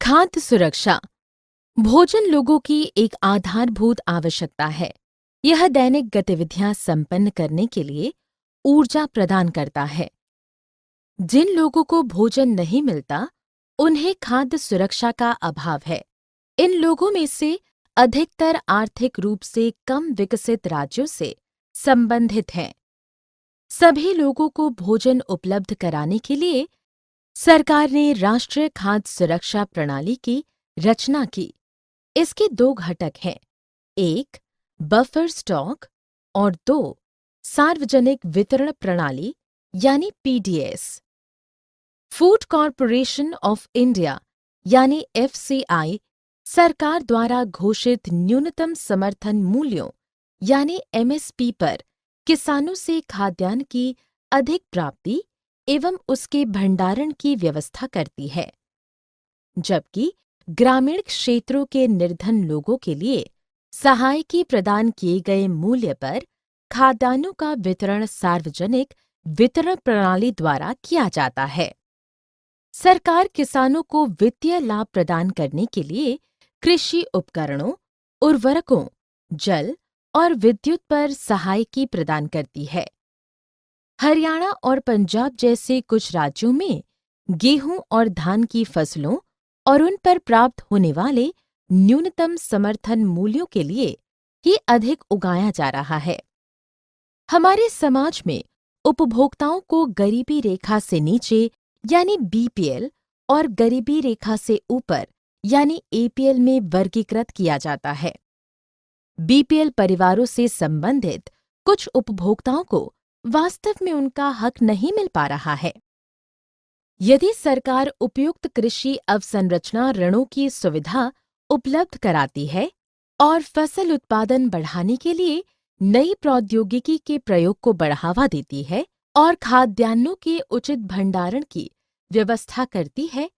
खाद्य सुरक्षा भोजन लोगों की एक आधारभूत आवश्यकता है। यह दैनिक गतिविधियां संपन्न करने के लिए ऊर्जा प्रदान करता है। जिन लोगों को भोजन नहीं मिलता, उन्हें खाद्य सुरक्षा का अभाव है। इन लोगों में से अधिकतर आर्थिक रूप से कम विकसित राज्यों से संबंधित हैं। सभी लोगों को भोजन उपलब्ध कराने के लिए सरकार ने राष्ट्रीय खाद्य सुरक्षा प्रणाली की रचना की। इसके दो घटक हैं, एक बफर स्टॉक और दो सार्वजनिक वितरण प्रणाली यानी PDS. Food corporation of India यानी एफसीआई सरकार द्वारा घोषित न्यूनतम समर्थन मूल्यों यानी एमएसपी पर किसानों से खाद्यान्न की अधिक प्राप्ति एवं उसके भंडारण की व्यवस्था करती है, जबकि ग्रामीण क्षेत्रों के निर्धन लोगों के लिए सहायकी प्रदान किए गए मूल्य पर खाद्यान्नों का वितरण सार्वजनिक वितरण प्रणाली द्वारा किया जाता है। सरकार किसानों को वित्तीय लाभ प्रदान करने के लिए कृषि उपकरणों, उर्वरकों, जल और विद्युत पर सहायकी प्रदान करती है। हरियाणा और पंजाब जैसे कुछ राज्यों में गेहूं और धान की फसलों और उन पर प्राप्त होने वाले न्यूनतम समर्थन मूल्यों के लिए ही अधिक उगाया जा रहा है। हमारे समाज में उपभोक्ताओं को गरीबी रेखा से नीचे यानी बीपीएल और गरीबी रेखा से ऊपर यानी एपीएल में वर्गीकृत किया जाता है। बीपीएल परिवारों से संबंधित कुछ उपभोक्ताओं को वास्तव में उनका हक नहीं मिल पा रहा है। यदि सरकार उपयुक्त कृषि अवसंरचना ऋणों की सुविधा उपलब्ध कराती है और फसल उत्पादन बढ़ाने के लिए नई प्रौद्योगिकी के प्रयोग को बढ़ावा देती है और खाद्यान्नों के उचित भंडारण की व्यवस्था करती है,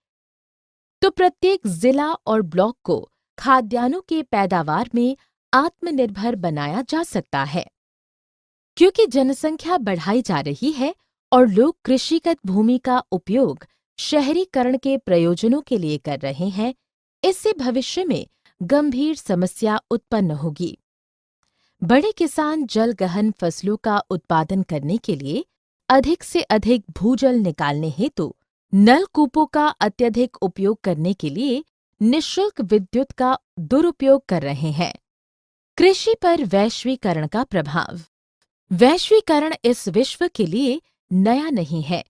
तो प्रत्येक जिला और ब्लॉक को खाद्यान्नों के पैदावार में आत्मनिर्भर बनाया जा सकता है। क्योंकि जनसंख्या बढ़ाई जा रही है और लोग कृषिगत भूमि का उपयोग शहरीकरण के प्रयोजनों के लिए कर रहे हैं, इससे भविष्य में गंभीर समस्या उत्पन्न होगी। बड़े किसान जल गहन फसलों का उत्पादन करने के लिए अधिक से अधिक भूजल निकालने हेतु नलकूपों का अत्यधिक उपयोग करने के लिए निःशुल्क विद्युत का दुरुपयोग कर रहे हैं। कृषि पर वैश्वीकरण का प्रभाव। वैश्वीकरण इस विश्व के लिए नया नहीं है,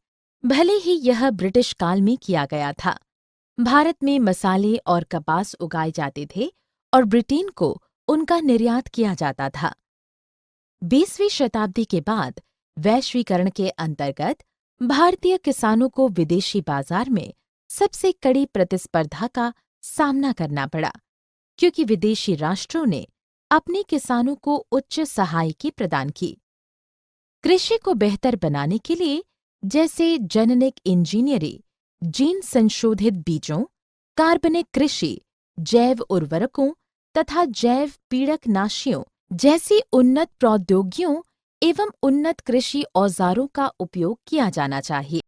भले ही यह ब्रिटिश काल में किया गया था। भारत में मसाले और कपास उगाए जाते थे और ब्रिटेन को उनका निर्यात किया जाता था। 20वीं शताब्दी के बाद वैश्वीकरण के अंतर्गत भारतीय किसानों को विदेशी बाजार में सबसे कड़ी प्रतिस्पर्धा का सामना करना पड़ा, क्योंकि विदेशी राष्ट्रों ने अपने किसानों को उच्च सहायकी प्रदान की। कृषि को बेहतर बनाने के लिए जैसे जेनेटिक इंजीनियरिंग, जीन संशोधित बीजों, कार्बनिक कृषि, जैव उर्वरकों तथा जैव पीड़कनाशियों जैसी उन्नत प्रौद्योगिकियों एवं उन्नत कृषि औजारों का उपयोग किया जाना चाहिए।